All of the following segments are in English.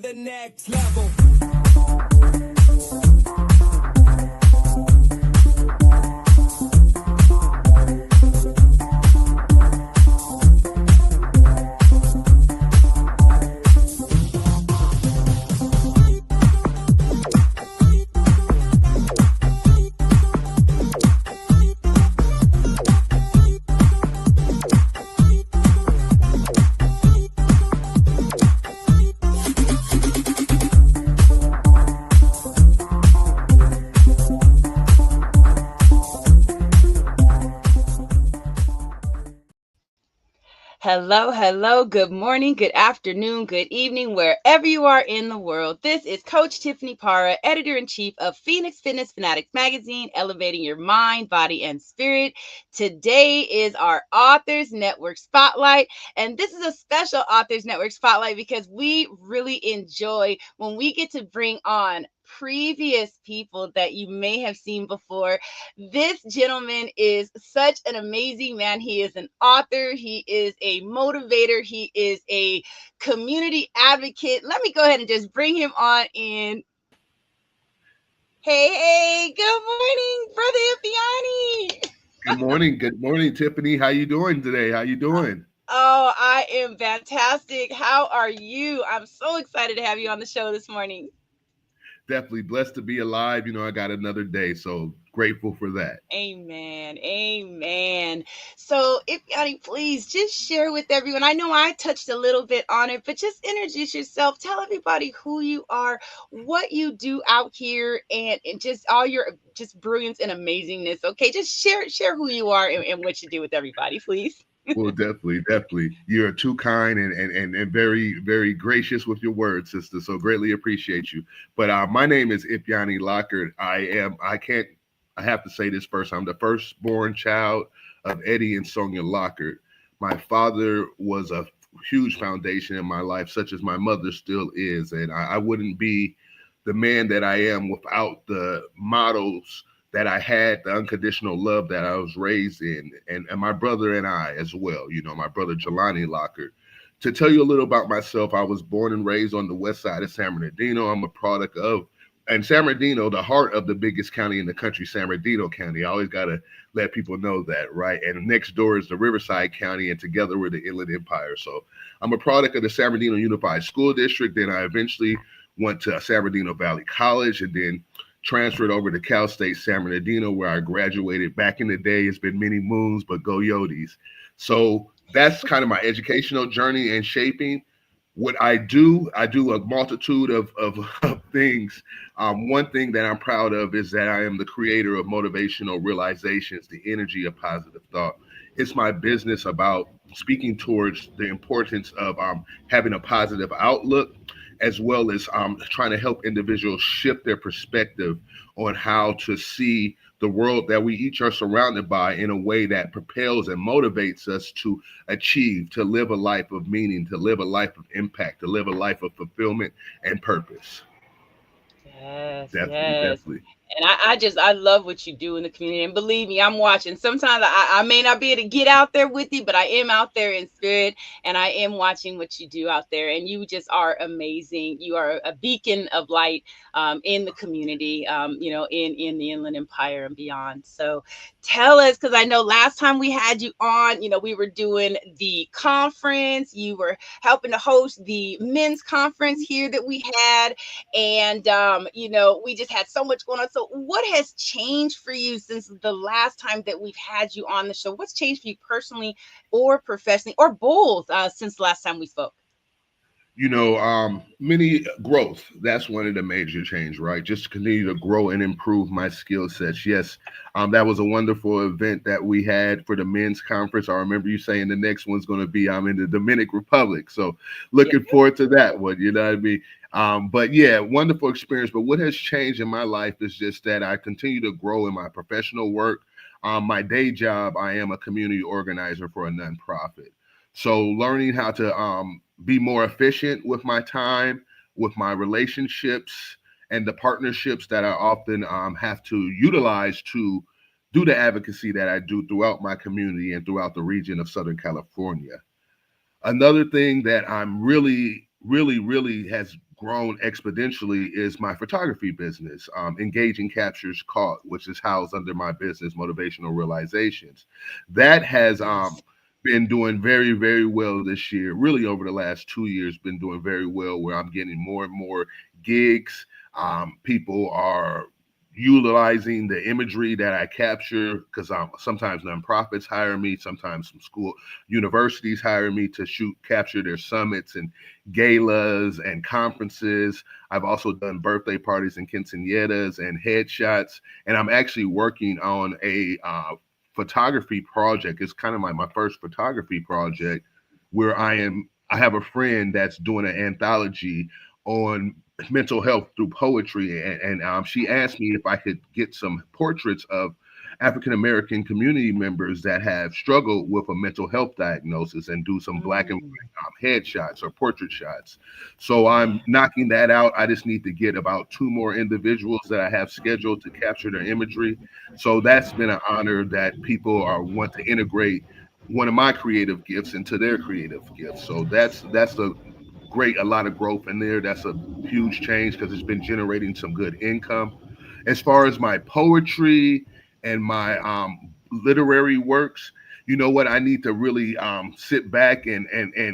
the next level. Hello, hello, good morning, good afternoon, good evening, wherever you are in the world. This is Coach Tiffany Parra, editor in chief of Phoenix Fitness Fanatics magazine, elevating your mind, body, and spirit. Today is our Authors Network Spotlight, and this is a special Authors Network Spotlight because we really enjoy when we get to bring on previous people that you may have seen before. This gentleman is such an amazing man. He is an author, he is a motivator, he is a community advocate. Let me go ahead and just bring him on in. Hey, good morning, Brother Ipyani. Good morning, Tiffany. How you doing today? How you doing? Oh, I am fantastic. How are you? I'm so excited to have you on the show this morning. Definitely blessed to be alive. I got another day, so grateful for that. Amen. Amen. So, if Yanni, please just share with everyone. I know I touched a little bit on it, but just introduce yourself. Tell everybody who you are, what you do out here, and just all your just brilliance and amazingness. Okay, just share who you are and what you do with everybody, please. Well, definitely. You're too kind and very, very gracious with your words, sister. So greatly appreciate you. But my name is Ipyani Lockert. I have to say this first. I'm the firstborn child of Eddie and Sonia Lockert. My father was a huge foundation in my life, such as my mother still is. And I wouldn't be the man that I am without the models that I had, the unconditional love that I was raised in, and my brother and I as well. My brother Jelani Lockert. To tell you a little about myself, I was born and raised on the west side of San Bernardino. I'm a product of, and San Bernardino, the heart of the biggest county in the country, San Bernardino County. I always got to let people know that, right? And next door is the Riverside County, and together we're the Inland Empire. So I'm a product of the San Bernardino Unified School District. Then I eventually went to San Bernardino Valley College, and then transferred over to Cal State San Bernardino, where I graduated. Back in the day, it's been many moons, but go Yotes. So that's kind of my educational journey and shaping. What I do a multitude of things. One thing that I'm proud of is that I am the creator of motivational realizations, the energy of positive thought. It's my business about speaking towards the importance of having a positive outlook, as well as trying to help individuals shift their perspective on how to see the world that we each are surrounded by in a way that propels and motivates us to achieve, to live a life of meaning, to live a life of impact, to live a life of fulfillment and purpose. Yes, Definitely, yes. definitely. And I love what you do in the community. And believe me, I'm watching. Sometimes I may not be able to get out there with you, but I am out there in spirit and I am watching what you do out there. And you just are amazing. You are a beacon of light in the community, in the Inland Empire and beyond. So tell us, because I know last time we had you on, we were doing the conference. You were helping to host the men's conference here that we had. And we just had so much going on. So what has changed for you since the last time that we've had you on the show? What's changed for you personally or professionally or both since the last time we spoke? Many growth. That's one of the major change, right? Just to continue to grow and improve my skill sets. Yes, that was a wonderful event that we had for the men's conference. I remember you saying the next one's going to be in the Dominican Republic. So Yeah. looking forward to that one. You know what I mean? But yeah, wonderful experience. But what has changed in my life is just that I continue to grow in my professional work. My day job, I am a community organizer for a nonprofit. So learning how to be more efficient with my time, with my relationships, and the partnerships that I often have to utilize to do the advocacy that I do throughout my community and throughout the region of Southern California. Another thing that I'm really has grown exponentially is my photography business, Engaging Captures Caught, which is housed under my business, Motivational Realizations. That has Yes. been doing very, very well this year. Really, over the last 2 years, been doing very well. Where I'm getting more and more gigs. People are utilizing the imagery that I capture because sometimes nonprofits hire me, sometimes some school universities hire me to shoot capture their summits and galas and conferences. I've also done birthday parties and quinceañeras and headshots, and I'm actually working on a photography project. It's kind of like my first photography project where I have a friend that's doing an anthology on mental health through poetry, and she asked me if I could get some portraits of African American community members that have struggled with a mental health diagnosis and do some black and Mm, white headshots or portrait shots. So I'm knocking that out. I just need to get about two more individuals that I have scheduled to capture their imagery. So that's been an honor that people are want to integrate one of my creative gifts into their creative gifts. So that's a lot of growth in there. That's a huge change because it's been generating some good income. As far as my poetry and my literary works, you know what? I need to really sit back and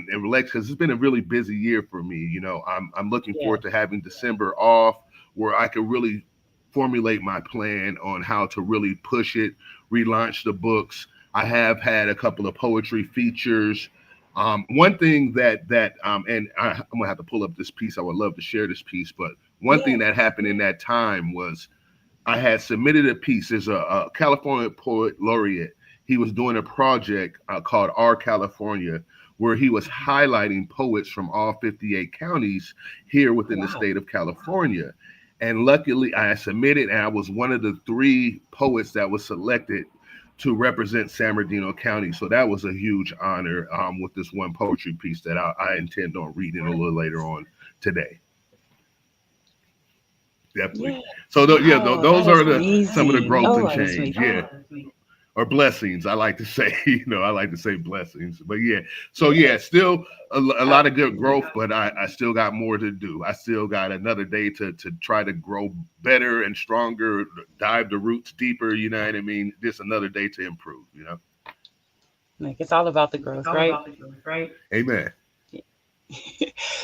relax because it's been a really busy year for me. I'm looking yeah. forward to having December off where I can really formulate my plan on how to really push it, relaunch the books. I have had a couple of poetry features. One thing I'm gonna have to pull up this piece. I would love to share this piece, but one thing Yeah. that happened in that time was I had submitted a piece. There's a California poet laureate. He was doing a project called Our California, where he was highlighting poets from all 58 counties here within the Wow. state of California. And luckily, I submitted, and I was one of the three poets that was selected to represent San Bernardino County. So that was a huge honor with this one poetry piece that I intend on reading a little later on today. Definitely. Yeah. So yeah, Wow, that those is are the some of the amazing. growth Oh, and that is change. amazing. Yeah, or blessings. I like to say. I like to say blessings. But yeah, so yeah, Yes. still a lot of good growth, but I still got more to do. I still got another day to try to grow better and stronger, dive the roots deeper. You know what I mean? Just another day to improve. Like it's all about the growth, right? Amen.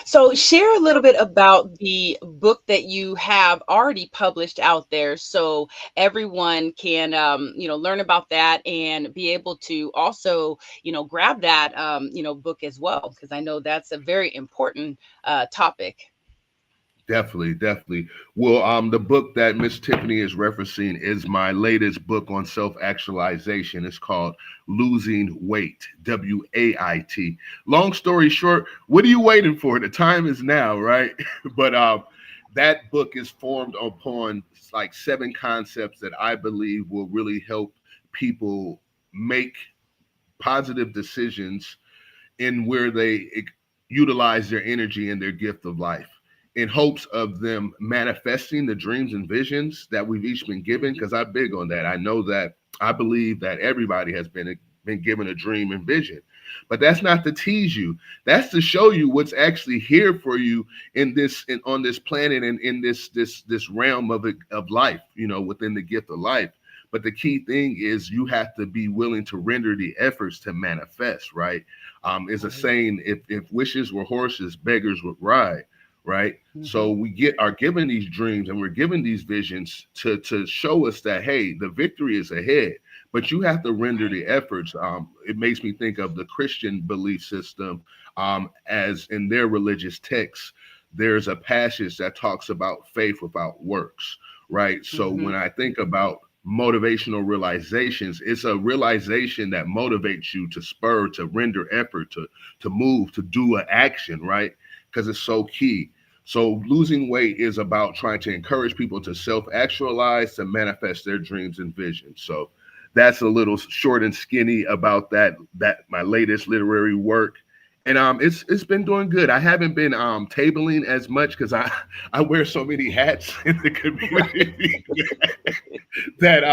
So share a little bit about the book that you have already published out there so everyone can learn about that and be able to also, grab that book as well because I know that's a very important topic. Definitely, definitely. Well, the book that Miss Tiffany is referencing is my latest book on self-actualization. It's called Losing Weight, WAIT. Long story short, what are you waiting for? The time is now, right? But that book is formed upon like 7 concepts that I believe will really help people make positive decisions in where they utilize their energy and their gift of life in hopes of them manifesting the dreams and visions that we've each been given. Because I'm big on that. I know that I believe that everybody has been given a dream and vision. But that's not to tease you. That's to show you what's actually here for you on this planet and in this realm of life, within the gift of life. But the key thing is you have to be willing to render the efforts to manifest, right? Is a Right. saying, if wishes were horses, beggars would ride, right? So Hmm. we are given these dreams and we're given these visions to show us that, hey, the victory is ahead, but you have to render Right. the efforts. It makes me think of the Christian belief system, as in their religious texts, there's a passage that talks about faith without works, right? So Hmm. when I think about motivational realizations, it's a realization that motivates you to spur, to render effort, to move, to do an action, right? Because it's so key. So losing weight is about trying to encourage people to self-actualize, to manifest their dreams and visions. So that's a little short and skinny about that my latest literary work. And it's been doing good. I haven't been tabling as much because I wear so many hats in the Right. community that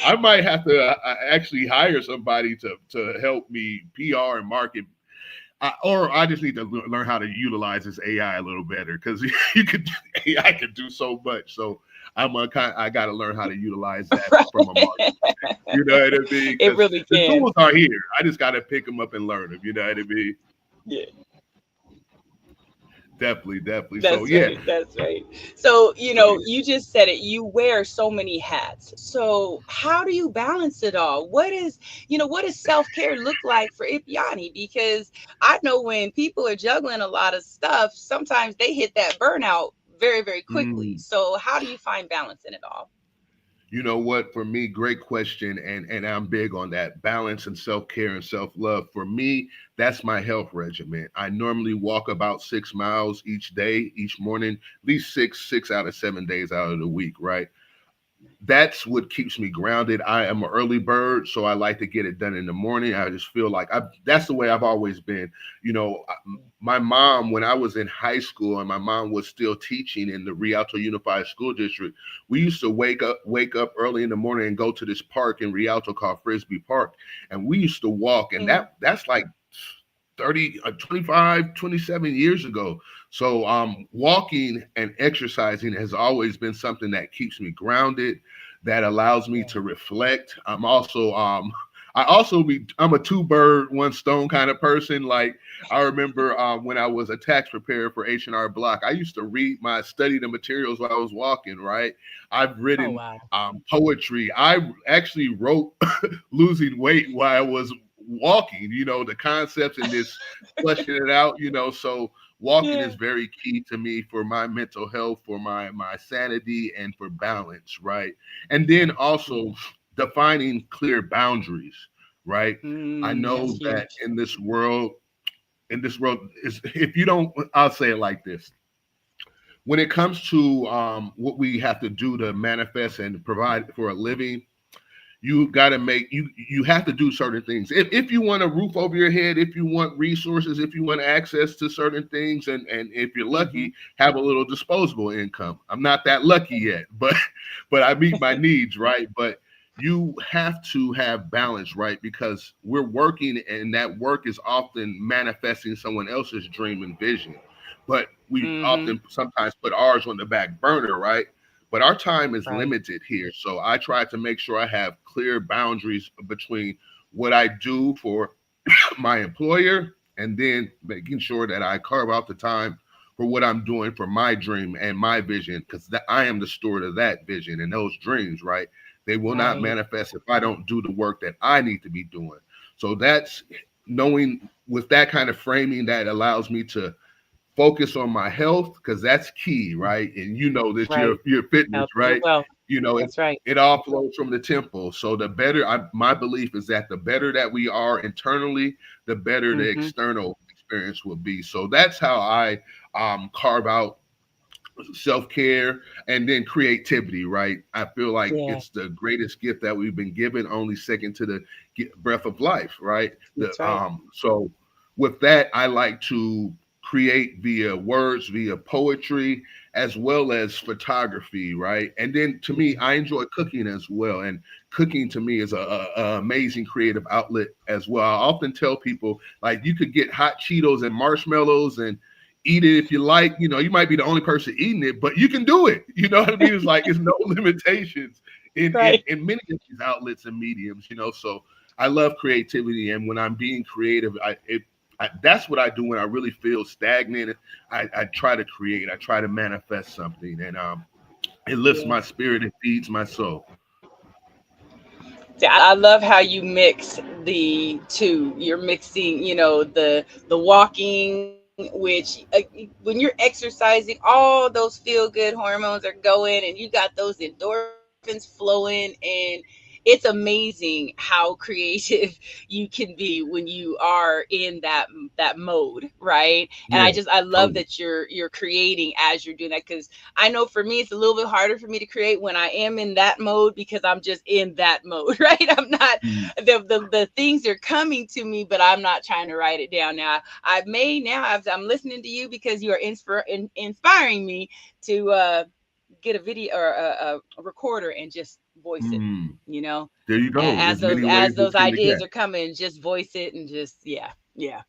I might have to actually hire somebody to help me PR and market or I just need to learn how to utilize this AI a little better because you could AI can do so much. So I got to learn how to utilize that from a market. Right. You know what I mean? It Because really the can. tools are here. I just got to pick them up and learn them. You know what I mean? Yeah. Definitely, definitely. So That's yeah. right. That's right. So, So yeah. you just said it. You wear so many hats. So, how do you balance it all? What does self-care look like for Ipyani? Because I know when people are juggling a lot of stuff, sometimes they hit that burnout very, very quickly. Mm. So, how do you find balance in it all? You know what? For me, great question, and I'm big on that balance and self care and self love. For me, that's my health regimen. I normally walk about 6 miles each day, each morning, at least six out of 7 days out of the week. Right, that's what keeps me grounded. I am an early bird, so I like to get it done in the morning. I just feel like that's the way I've always been. You know, my mom, when I was in high school and my mom was still teaching in the Rialto Unified School District, we used to wake up early in the morning and go to this park in Rialto called Frisbee Park. And we used to walk, and Mhm. that's like 30 25 27 years ago. So walking and exercising has always been something that keeps me grounded, that allows me Yeah. to reflect. I'm a two bird one stone kind of person. Like I remember when I was a tax preparer for H&R Block, I used to study the materials while I was walking, right? I've Oh, written wow. poetry. I actually wrote losing weight while I was walking, the concepts and this fleshing it out, so walking Yeah. is very key to me for my mental health, for my sanity, and for balance, right? And then also Yeah. defining clear boundaries, right? I That's know that huge. in this world is if you don't, I'll say it like this: when it comes to what we have to do to manifest and provide for a living, you got to you have to do certain things if you want a roof over your head, if you want resources, if you want access to certain things, and if you're Hmm. lucky, have a little disposable income. I'm not that lucky yet, but but I meet my needs, right? But you have to have balance, right? Because we're working and that work is often manifesting someone else's dream and vision, but we Hmm. often sometimes put ours on the back burner, right? But our time is Right. limited here. So I try to make sure I have clear boundaries between what I do for my employer and then making sure that I carve out the time for what I'm doing for my dream and my vision, because I am the steward of that vision and those dreams, right? They will not Right. manifest if I don't do the work that I need to be doing. So that's knowing with that kind of framing that allows me to focus on my health because that's key, right? And you know this, Right. your fitness, Health is right? wealth. You know it. That's right. It all flows from the temple. So the better, my belief is that the better that we are internally, the better the Hmm. external experience will be. So that's how I carve out self-care and then creativity, right? I feel like Yeah. it's the greatest gift that we've been given, only second to the breath of life, right? The That's right. so with that, I like to create via words, via poetry, as well as photography, right? And then to me, Yeah. I enjoy cooking as well, and cooking to me is a amazing creative outlet as well. I often tell people like you could get hot Cheetos and marshmallows and eat it if you like. You might be the only person eating it, but you can do it. You know what I mean? It's like it's no limitations in in, Right. in many of these outlets and mediums. So I love creativity, and when I'm being creative, that's what I do when I really feel stagnant. I try to create. I try to manifest something, and it lifts Yeah. my spirit. It feeds my soul. See, I love how you mix the two. You're mixing, the walking, which when you're exercising, all those feel good hormones are going, and you got those endorphins flowing, and it's amazing how creative you can be when you are in that mode, right? And Yeah, I love totally. that you're creating as you're doing that, because I know for me it's a little bit harder for me to create when I am in that mode, because I'm just in that mode, right? I'm not, Mm. the things are coming to me, but I'm not trying to write it down. Now I'm listening to you because you are inspiring me to get a video or a recorder and just voice it, Mm. you know, There you go. as There's those many ways as to those skin the ideas cat. are coming, just voice it and just, yeah, yeah.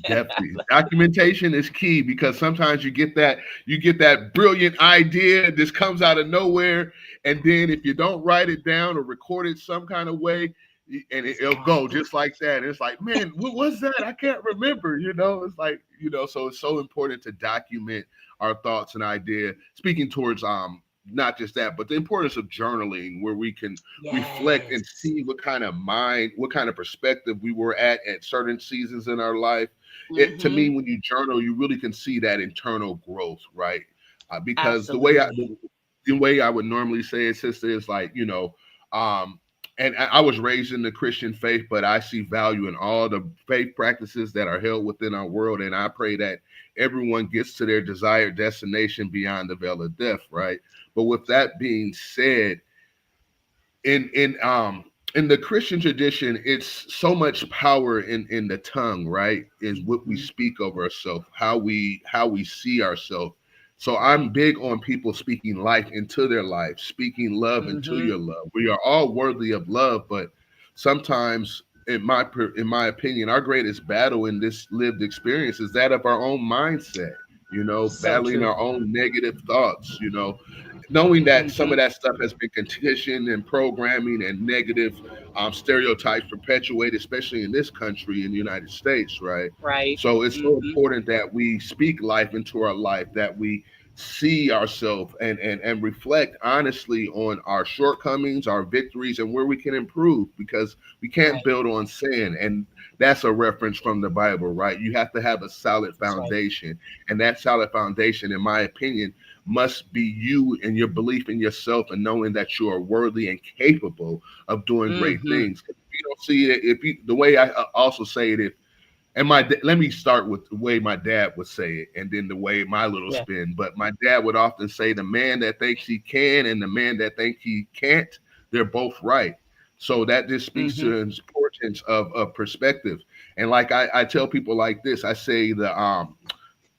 Definitely. Documentation is key because sometimes you get that brilliant idea. This comes out of nowhere. And then if you don't write it down or record it some kind of way, and it'll go Exactly. just like that. And it's like, man, what was that? I can't remember. It's like, so it's so important to document our thoughts and idea. Speaking towards not just that, but the importance of journaling, where we can reflect and Yes. see what kind of mind, what kind of perspective we were at certain seasons in our life. It To me, Mm-hmm. when you journal, you really can see that internal growth, right? Because Absolutely. the way I would normally say it, sister, is like, um, and I was raised in the Christian faith, but I see value in all the faith practices that are held within our world, and I pray that everyone gets to their desired destination beyond the veil of death, right? But with that being said, in the Christian tradition, it's so much power in the tongue, right? Is what we Mhm. speak over ourselves, how we see ourselves. So I'm big on people speaking life into their life, speaking love into Mhm. your love. We are all worthy of love, but sometimes, in my opinion, our greatest battle in this lived experience is that of our own mindset. So Battling true. our own negative thoughts. Knowing that some of Mhm. that stuff has been conditioned and programming and negative stereotypes perpetuated, especially in this country, in the United States, right? Right. So it's so Mhm. important that we speak life into our life, that we see ourselves and reflect honestly on our shortcomings, our victories, and where we can improve, because we can't Right. build on sand. And that's a reference from the Bible, right? You have to have a solid That's right. foundation. And that solid foundation, in my opinion, must be you and your belief in yourself and knowing that you are worthy and capable of doing great Mhm. things. If you don't see it, if you the way I also say it, if and let me start with the way my dad would say it, and then the way my little Yeah. spin. But my dad would often say, "The man that thinks he can and the man that thinks he can't, they're both right." So that just speaks to Mhm. the importance of perspective. And like I tell people like this, I say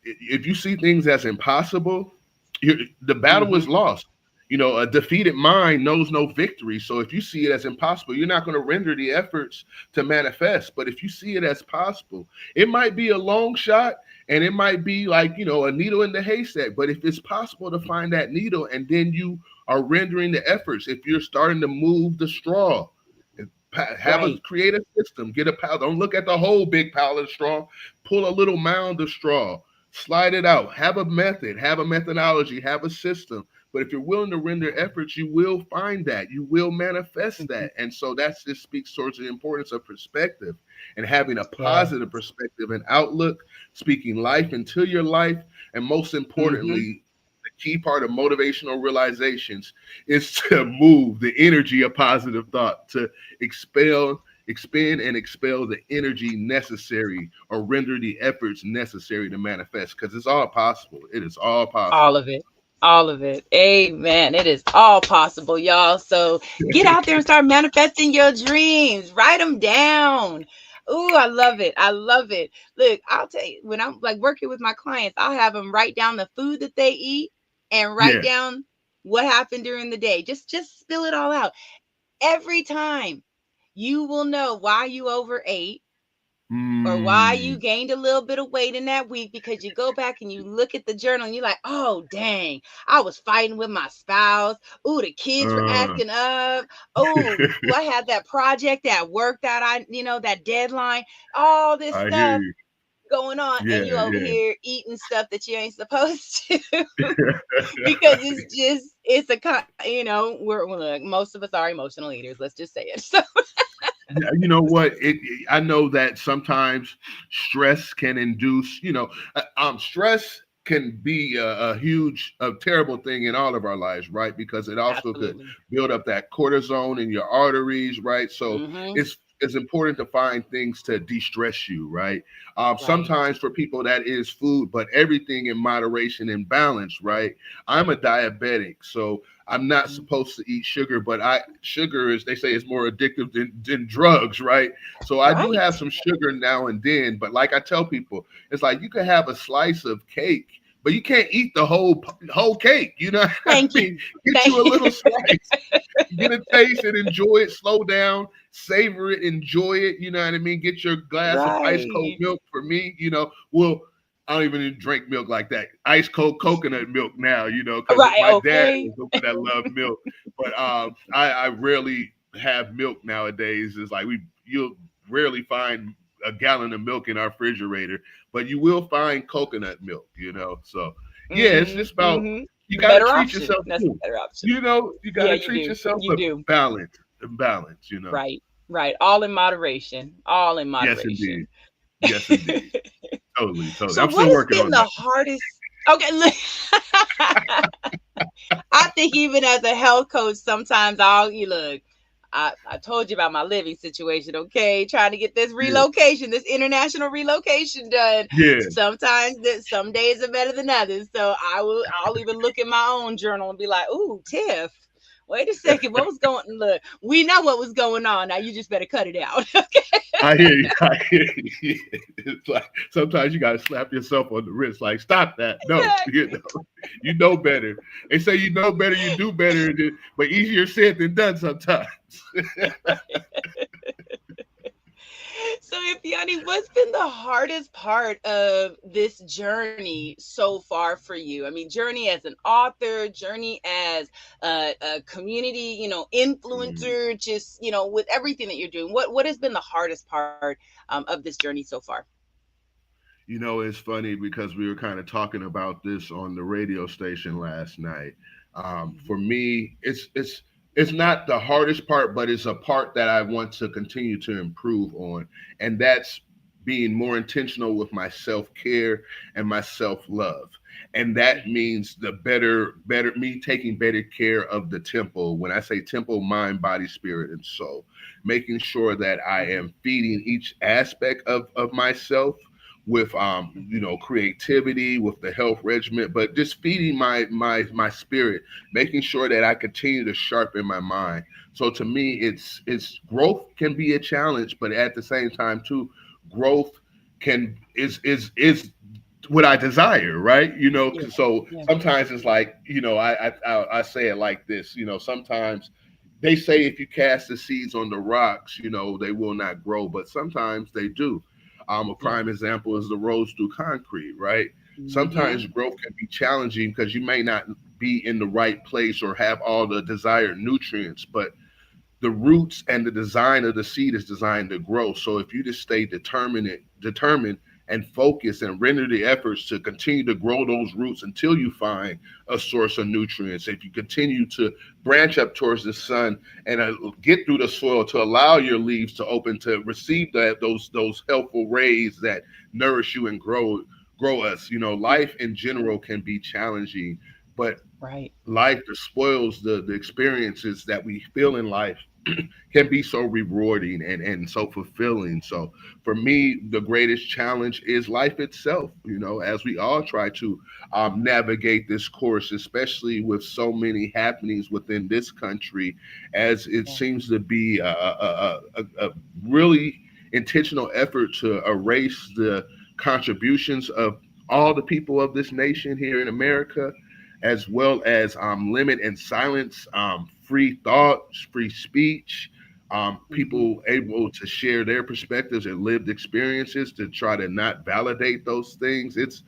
if you see things as impossible, the battle is Mhm. lost. A defeated mind knows no victory. So if you see it as impossible, you're not going to render the efforts to manifest. But if you see it as possible, it might be a long shot and it might be like, a needle in the haystack. But if it's possible to find that needle and then you are rendering the efforts, if you're starting to move the straw, have a Right. creative system, get a pile. Don't look at the whole big pile of straw. Pull a little mound of straw, slide it out. Have a method, have a methodology, have a system. But if you're willing to render efforts, you will find that. You will manifest Mhm. that. And so that just speaks towards the importance of perspective and having a Yeah. positive perspective and outlook, speaking life into your life. And most Mhm. importantly, the key part of motivational realizations is to move the energy of positive thought, to expend and expel the energy necessary or render the efforts necessary to manifest, because it's all possible. It is all All possible. of it. All of it. Amen. It is all possible, y'all. So get out there and start manifesting your dreams. Write them down. Ooh, I love it. I love it. Look, I'll tell you, when I'm like working with my clients, I'll have them write down the food that they eat and write Yeah. down what happened during the day. Just spill it all out. Every time you will know why you overate or why you Mm. gained a little bit of weight in that week, because you go back and you look at the journal and you're like, oh, dang, I was fighting with my spouse. Oh, the kids were Uh. acting up. Oh, I had that project at work that that deadline, all this I hear stuff you. going on. And Yeah, you over yeah. here eating stuff that you ain't supposed to because it's we're like, most of us are emotional eaters. Let's just say it. So, Yeah, you know what? I know that sometimes stress can induce. Stress can be a terrible thing in all of our lives, right? Because it also could absolutely. build up that cortisone in your arteries, right? So Hmm. it's important to find things to de-stress you, right? Right. Sometimes for people that is food, but everything in moderation and balance, right? I'm a diabetic, so I'm not Mhm. supposed to eat sugar, but sugar is, they say, is more addictive than drugs, right? So I do have Right. some sugar now and then, but like I tell people, it's like you could have a slice of cake, but you can't eat the whole cake. You know what I Thank mean? you. Get Thank you a you. little slice, get a taste and enjoy it. Slow down, savor it, enjoy it. You know what I mean? Get your glass of ice cold Right. milk. For me, well, I don't even drink milk like that. Ice cold coconut milk now, because Right. my dad Okay. was the one that loved milk. But I rarely have milk nowadays. It's like you'll rarely find a gallon of milk in our refrigerator, but you will find coconut milk. So yeah, it's Mm-hmm. just about Mm-hmm. you The got to better treat option. yourself That's the too. better option. You got Yeah, to you treat do. yourself, You but do. balance and balance. Right. Right. All in moderation. All in Yes, indeed. moderation. Yes, indeed. Totally, totally. So I'm what still has working been on the that. hardest? Okay, look. I think even as a health coach, sometimes you look. I told you about my living situation, okay? Trying to get this Yeah, relocation, this international relocation done. yeah. Sometimes that some days are better than others. So I'll even look in my own journal and be like, ooh, Tiff, wait a second, what was going look, we know what was going on. Now you just better cut it out. Okay. I hear you. I hear you. It's like sometimes you got to slap yourself on the wrist, like stop that. No, Exactly. you know better. They say you know better, you do better, but easier said than done sometimes. So, Ipyani, what's been the hardest part of this journey so far for you? I mean, journey as an author, journey as a community, Mm. influencer, just with everything that you're doing. What has been the hardest part of this journey so far? It's funny because we were kind of talking about this on the radio station last night. Mhm. For me, it's not the hardest part, but it's a part that I want to continue to improve on, and that's being more intentional with my self care and my self love. And that Mhm. means the better me taking better care of the temple. When I say temple, mind, body, spirit, and soul, making sure that I Mhm. am feeding each aspect of myself with Mhm. creativity, with the health regimen, but just feeding my spirit, making sure that I continue to sharpen my mind. So to me, it's growth can be a challenge, but at the same time too, growth can is what I desire, right? Yeah. So Yeah. sometimes it's like, I say it like this, sometimes they say if you cast the seeds on the rocks, they will not grow, but sometimes they do. A Yeah. prime example is the roads through concrete, right? Mhm. Sometimes growth can be challenging because you may not be in the right place or have all the desired nutrients, but the roots and the design of the seed is designed to grow. So if you just stay determined and focus and render the efforts to continue to grow those roots until you find a source of nutrients, if you continue to branch up towards the sun and get through the soil to allow your leaves to open to receive those helpful rays that nourish you and grow us. Life in general can be challenging, but Right. life that spoils the experiences that we feel in life can be so rewarding and so fulfilling. So for me, the greatest challenge is life itself, as we all try to navigate this course, especially with so many happenings within this country, as it Yeah. seems to be a really intentional effort to erase the contributions of all the people of this nation here in America, as well as limit and silence free thought, free speech, Mhm. people able to share their perspectives and lived experiences to try to not validate those things. It's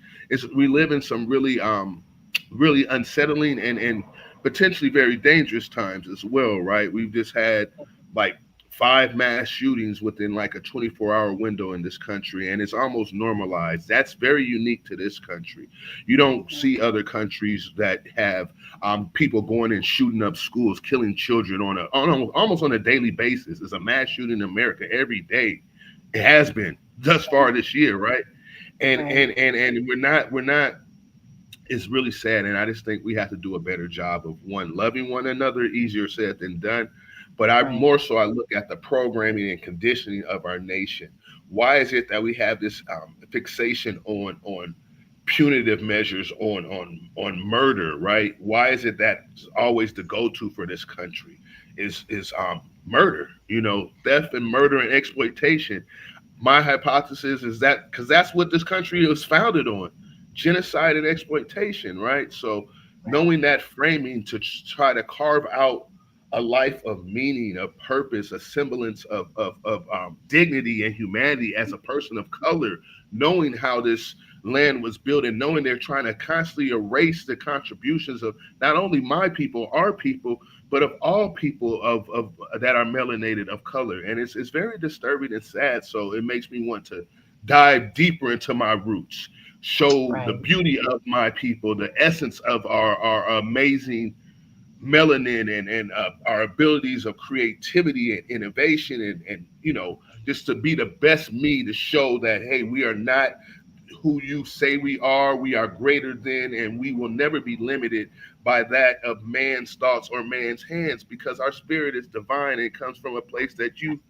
we live in some really unsettling and potentially very dangerous times as well, right? We've just had like five mass shootings within like a 24-hour window in this country, and it's almost normalized. That's very unique to this country. You don't Mhm. see other countries that have people going and shooting up schools, killing children almost on a daily basis. It's a mass shooting in America every day. It has been thus far this year, right? And Right. and and and we're not. It's really sad, and I just think we have to do a better job of one loving one another. Easier said than done, but Right. I look at the programming and conditioning of our nation. Why is it that we have this fixation on punitive measures on murder, right? Why is it that always the go-to for this country is murder, theft and murder and exploitation? My hypothesis is that because that's what this country was founded on. genocide and exploitation, right? So Right. knowing that framing to try to carve out a life of meaning, of purpose, a semblance of dignity and humanity as a person of color, knowing how this land was built and knowing they're trying to constantly erase the contributions of not only my people, our people, but of all people of that are melanated of color. And it's very disturbing and sad. So it makes me want to dive deeper into my roots, show the Right. beauty of my people, the essence of our amazing melanin and our abilities of creativity and innovation and just to be the best me, to show that hey, we are not who you say we are greater than, and we will never be limited by that of man's thoughts or man's hands, because our spirit is divine and it comes from a place that you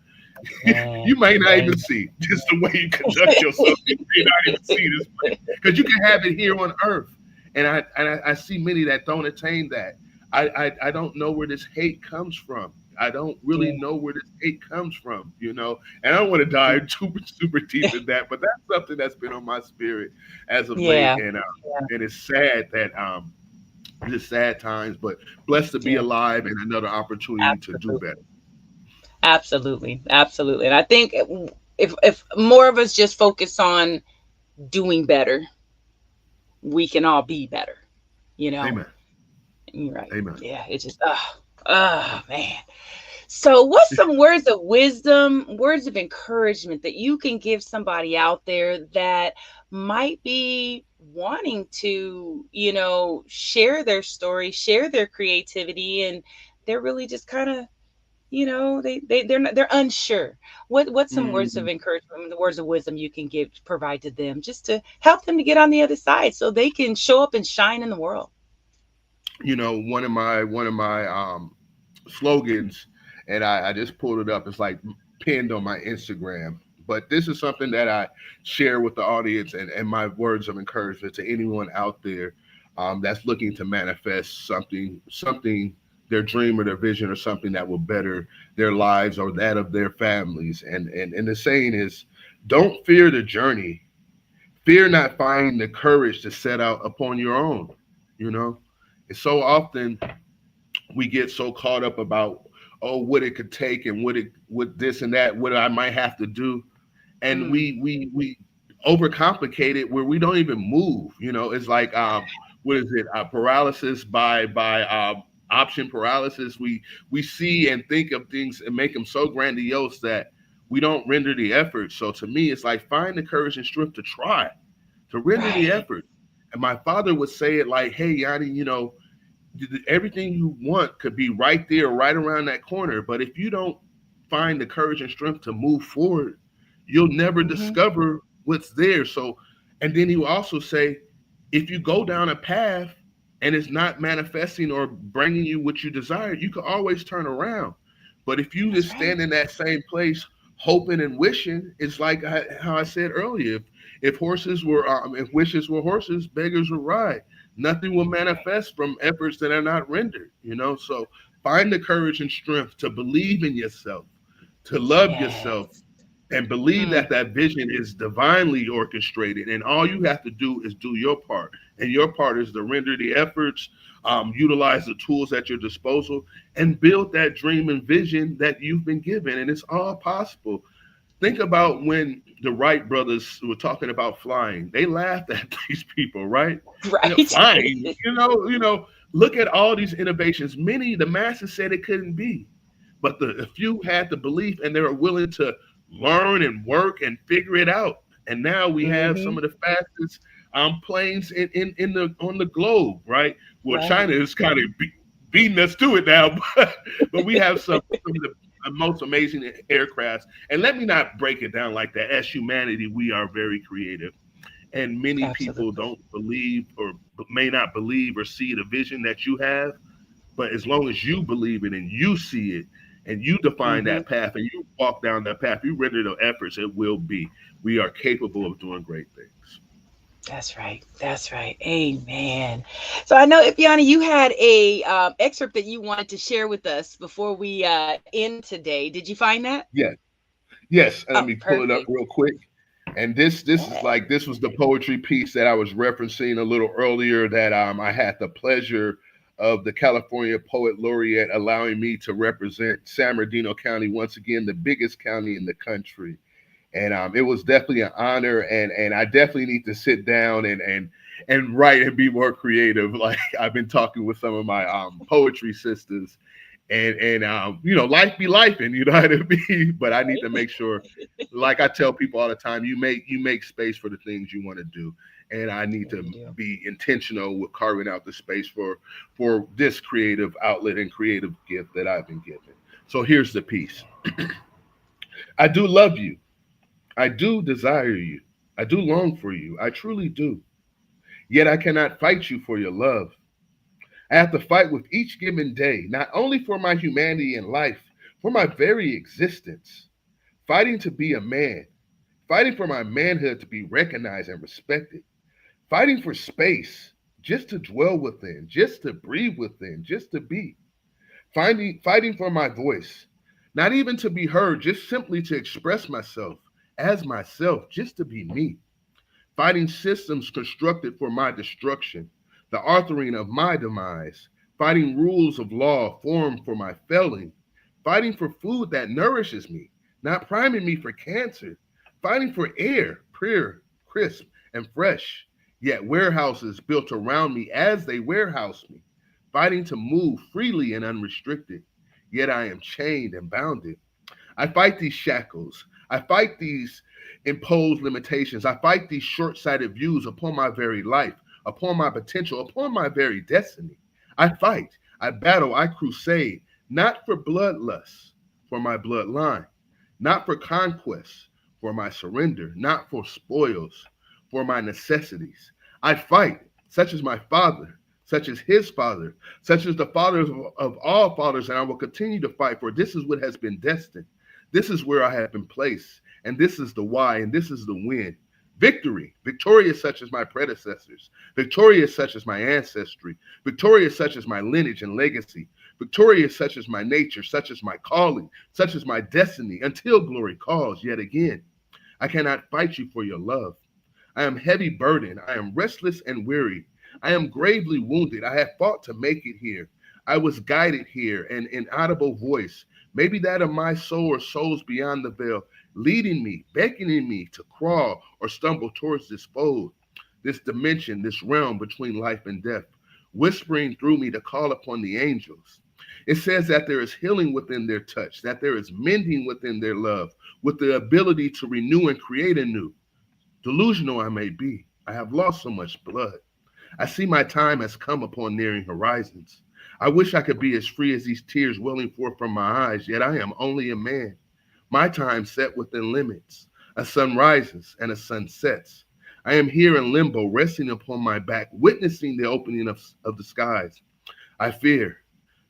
Man. may not even Amen. see. Just the way you conduct yourself, you may not even see this place because you can have it here on earth. And I see many that don't attain that. I don't know where this hate comes from. I don't really Yeah. know where this hate comes from. And I don't want to Yeah. dive super deep in that, but that's something that's been on my spirit as of late, Yeah. and it's sad that it's sad times, but blessed to be Yeah. alive and another opportunity to do Absolutely. better. Absolutely. Absolutely. And I think if more of us just focus on doing better, we can all be better, you know? Amen. You're right. Amen. Yeah. It's just, man. So, what's some words of wisdom, words of encouragement that you can give somebody out there that might be wanting to, share their story, share their creativity, and they're really just kind of, they're not, they're unsure. What's some words of Mm, encouragement, the words of wisdom you can give, provide to them, just to help them to get on the other side so they can show up and shine in the world? one of my slogans, and I just pulled it up. It's like pinned on my Instagram. But this is something that I share with the audience, and my words of encouragement to anyone out there that's looking to manifest something, their dream or their vision or something that will better their lives or that of their families. And the saying is, don't fear the journey. Fear not finding the courage to set out upon your own. You know, and so often we get so caught up about what it could take and what this and that, what I might have to do, and Mm, we overcomplicate it where we don't even move. It's like what is it? Paralysis by option paralysis. We see and think of things and make them so grandiose that we don't render the effort. So to me, it's like find the courage and strength to try, to render the right. effort. And my father would say it like, "Hey, Yanni, everything you want could be right there, right around that corner. But if you don't find the courage and strength to move forward, you'll never Hmm. discover what's there." So, and then he will also say, if you go down a path and it's not manifesting or bringing you what you desire, you can always turn around. But if you That's just right. stand in that same place, hoping and wishing, it's like how I said earlier. If wishes were horses, beggars would ride. Nothing will manifest from efforts that are not rendered. So find the courage and strength to believe in yourself, to love yourself, Yes. and believe Mm, that that vision is divinely orchestrated. And all you have to do is do your part. And your part is to render the efforts, utilize the tools at your disposal, and build that dream and vision that you've been given. And it's all possible. Think about when the Wright brothers were talking about flying. They laughed at these people, right? right. Flying, look at all these innovations. Many, the masses said it couldn't be, but the few had the belief and they were willing to learn and work and figure it out. And now we have some Hmm. of the fastest planes in the on the globe, right? Well, China Right. is kind of beating us to it now, but we have some of the most amazing aircrafts. And let me not break it down like that. As humanity, we are very creative, and many people Absolutely. don't believe or may not believe or see the vision that you have. But as long as you believe it and you see it and you define Hmm. that path and you walk down that path, you render the efforts, it will be. We are capable of doing great things. That's right. That's right. Amen. So I know, Ipyani, you had a excerpt that you wanted to share with us before we end today. Did you find that? Yes, yes. And let Oh, me pull it up perfect. real quick. And this is like this was the poetry piece that I was referencing a little earlier that I had the pleasure of the California Poet Laureate allowing me to represent San Bernardino County once again, the biggest county in the country. And it was definitely an honor, and I definitely need to sit down and write and be more creative. Like I've been talking with some of my poetry sisters, and life be life, and you know what I mean. But I need to make sure, like I tell people all the time, you make space for the things you want to do, and I need Yeah, to you do. be intentional with carving out the space for this creative outlet and creative gift that I've been given. So here's the piece. I do love you. I do desire you. I do long for you. I truly do. Yet I cannot fight you for your love. I have to fight with each given day, not only for my humanity and life, for my very existence. Fighting to be a man, fighting for my manhood to be recognized and respected, fighting for space, just to dwell within, just to breathe within, just to be. Fighting for my voice, not even to be heard, just simply to express myself as myself, just to be me. Fighting systems constructed for my destruction, the authoring of my demise, fighting rules of law formed for my failing, fighting for food that nourishes me, not priming me for cancer, fighting for air, pure, crisp, and fresh, yet warehouses built around me as they warehouse me, fighting to move freely and unrestricted, yet I am chained and bounded. I fight these shackles. I fight these imposed limitations. I fight these short sighted views upon my very life, upon my potential, upon my very destiny. I fight, I battle, I crusade, not for bloodlust, for my bloodline, not for conquest, for my surrender, not for spoils, for my necessities. I fight, such as my father, such as his father, such as the fathers of all fathers, and I will continue to fight, for this is what has been destined. This is where I have been placed, and this is the why, and this is the win. Victory, victorious such as my predecessors, victorious such as my ancestry, victorious such as my lineage and legacy, victorious such as my nature, such as my calling, such as my destiny, until glory calls yet again. I cannot fight you for your love. I am heavy burdened. I am restless and weary. I am gravely wounded. I have fought to make it here. I was guided here, an inaudible voice, maybe that of my soul or souls beyond the veil, leading me, beckoning me to crawl or stumble towards this fold, this dimension, this realm between life and death, whispering through me to call upon the angels. It says that there is healing within their touch, that there is mending within their love, with the ability to renew and create anew. Delusional I may be, I have lost so much blood. I see my time has come upon nearing horizons. I wish I could be as free as these tears welling forth from my eyes, yet I am only a man. My time set within limits. A sun rises and a sun sets. I am here in limbo, resting upon my back, witnessing the opening of the skies. I fear,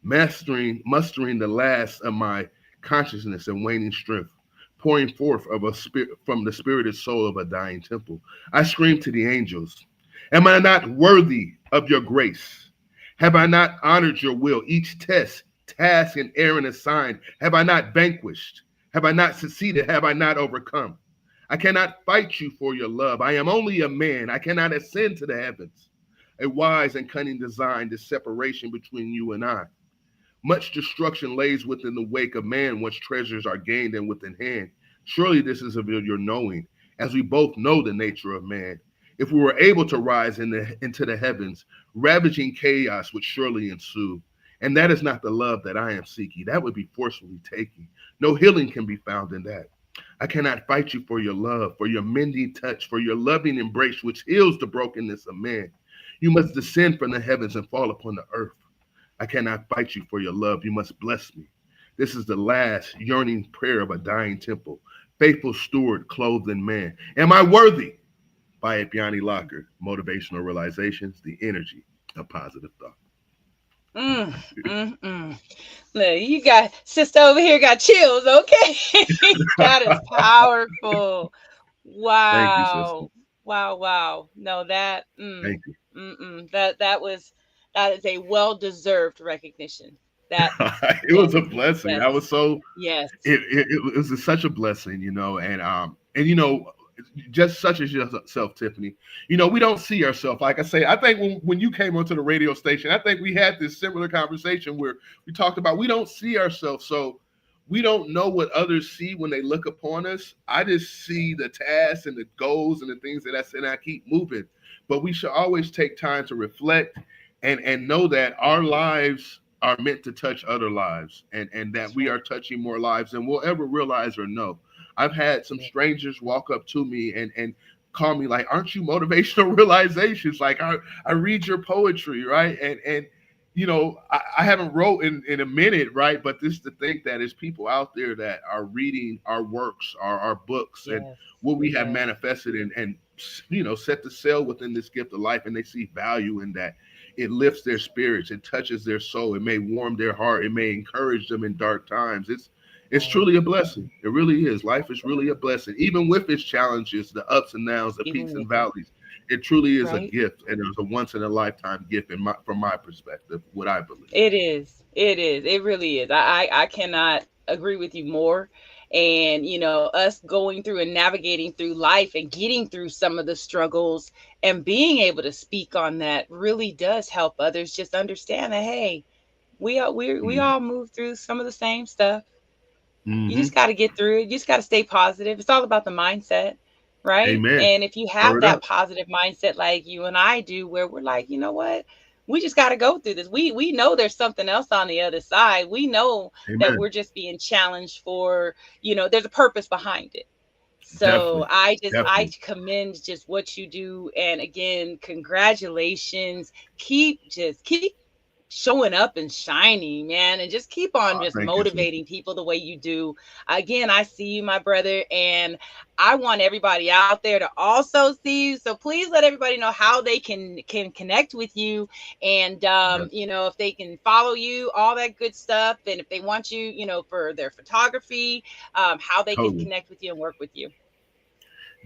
mustering the last of my consciousness and waning strength, pouring forth of a spirit from the spirited soul of a dying temple. I scream to the angels, am I not worthy of your grace? Have I not honored your will? Each test, task, and errand assigned, have I not vanquished? Have I not succeeded? Have I not overcome? I cannot fight you for your love. I am only a man. I cannot ascend to the heavens. A wise and cunning design, this separation between you and I. Much destruction lays within the wake of man once treasures are gained and within hand. Surely this is of your knowing, as we both know the nature of man. If we were able to rise into the heavens, ravaging chaos would surely ensue. And that is not the love that I am seeking. That would be forcefully taken. No healing can be found in that. I cannot fight you for your love, for your mending touch, for your loving embrace, which heals the brokenness of man. You must descend from the heavens and fall upon the earth. I cannot fight you for your love. You must bless me. This is the last yearning prayer of a dying temple. Faithful steward clothed in man. Am I worthy? By Ipyani Lockert, Motivational Realizations, the Energy of Positive Thought. Mm, mm. Look, you got sister over here got chills. Okay, that is powerful. Thank you, sister. Wow, wow, wow. No, Thank you. that is a well deserved recognition. That It was yes, a blessing. yes, I was so yes. it was such a blessing, and just such as yourself, Tiffany. We don't see ourselves. Like I say, I think when you came onto the radio station, I think we had this similar conversation where we talked about we don't see ourselves. So we don't know what others see when they look upon us. I just see the tasks and the goals and the things that I said, and I keep moving. But we should always take time to reflect and know that our lives are meant to touch other lives, and that That's we right. are touching more lives than we'll ever realize or know. I've had some Yeah. strangers walk up to me and call me like, "Aren't you motivational realizations? Like I read your poetry, right?" And I haven't wrote in a minute, right? But this to think that there's people out there that are reading our works, our books, and Yes. what we have Yes. manifested and set the sail within this gift of life, and they see value in that. It lifts their spirits, it touches their soul, it may warm their heart, it may encourage them in dark times. It's Right. truly a blessing. It really is. Life is really a blessing, even with its challenges, the ups and downs, the Even peaks with and it. valleys. It truly is a Right. gift, and it's a once in a lifetime gift, from my perspective, what I believe. It is. It is. It really is. I cannot agree with you more. And, us going through and navigating through life and getting through some of the struggles and being able to speak on that really does help others just understand that, hey, we Mm. all move through some of the same stuff. You Hmm. just got to get through it. You just got to stay positive. It's all about the mindset, right? Amen. And if you have Word that up. positive mindset like you and I do, where we're like, you know what? We just got to go through this. We know there's something else on the other side. We know that Amen. we're just being challenged for, there's a purpose behind it. So Definitely. I Definitely. commend just what you do. And again, congratulations. Keep showing up and shining, man, and just keep on just Thank you, motivating sister. people the way you do. Again, I see you, my brother, and I want everybody out there to also see you. So please let everybody know how they can connect with you, and Yes. if they can follow you, all that good stuff, and if they want you, for their photography, how they can Totally. connect with you and work with you.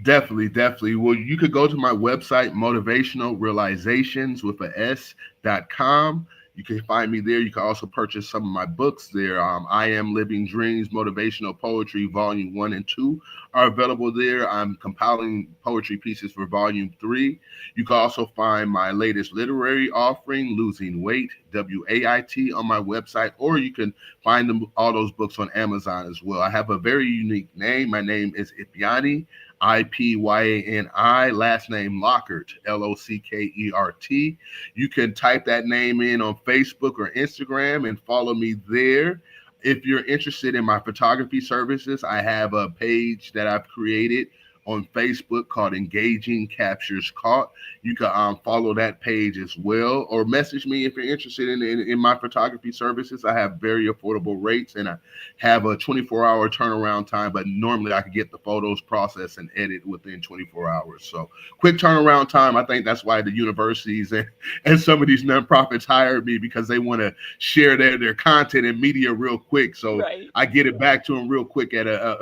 Definitely, definitely. Well, you could go to my website, motivational realizations with a S.com. You can find me there. You can also purchase some of my books there. I Am Living Dreams, Motivational Poetry, Volume 1 and 2 are available there. I'm compiling poetry pieces for Volume 3. You can also find my latest literary offering, Losing Weight, WAIT, on my website, or you can find all those books on Amazon as well. I have a very unique name. My name is Ipyani. Ipyani, last name Lockert, Lockert. You can type that name in on Facebook or Instagram and follow me there. If you're interested in my photography services, I have a page that I've created on Facebook called Engaging Captures Caught. You can follow that page as well, or message me if you're interested in my photography services. I have very affordable rates, and I have a 24-hour turnaround time, but normally I can get the photos processed and edit within 24 hours. So quick turnaround time. I think that's why the universities and some of these nonprofits hired me, because they want to share their content and media real quick. So Right. I get it back to them real quick at a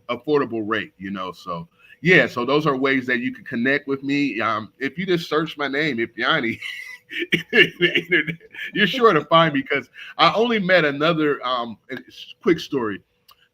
affordable rate. So yeah, so those are ways that you can connect with me. If you just search my name, Ipyani, you're sure to find me, because I only met another quick story.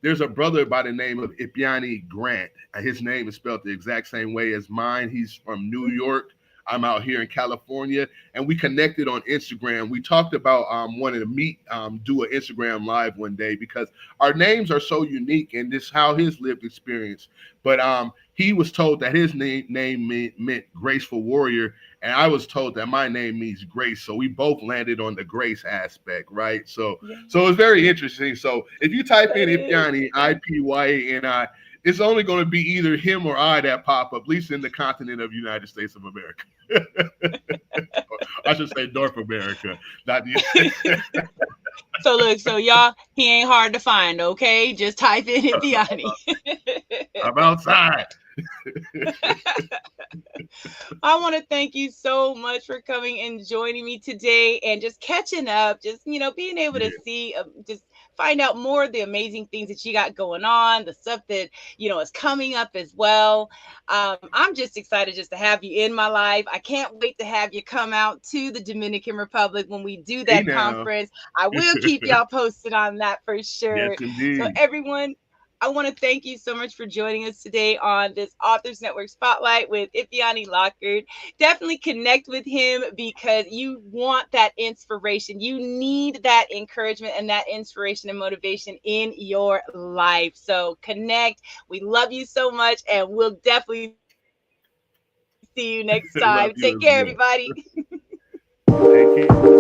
There's a brother by the name of Ipyani Grant. His name is spelled the exact same way as mine. He's from New York. I'm out here in California, and we connected on Instagram. We talked about wanting to meet, do an Instagram live one day, because our names are so unique, and this how his lived experience. But he was told that his name meant graceful warrior, and I was told that my name means grace. So we both landed on the grace aspect, right? So it's very interesting. So if you type in That is. Ipyani, Ipyani, it's only going to be either him or I that pop up, at least in the continent of United States of America. I should say North America, not the. So look, so y'all, he ain't hard to find, okay? Just type in Ipyani. I'm outside. I want to thank you so much for coming and joining me today and just catching up, just, being able to Yeah, see, just find out more of the amazing things that you got going on, the stuff that, is coming up as well. I'm just excited just to have you in my life. I can't wait to have you come out to the Dominican Republic when we do hey that now. conference. I will keep y'all posted on that for Yes, sure. So, indeed. everyone, I want to thank you so much for joining us today on this Authors Network Spotlight with Ipyani Lockert. Definitely connect with him because you want that inspiration. You need that encouragement and that inspiration and motivation in your life. So connect. We love you so much, and we'll definitely see you next time. Take care, everybody. Love you as well. Take care.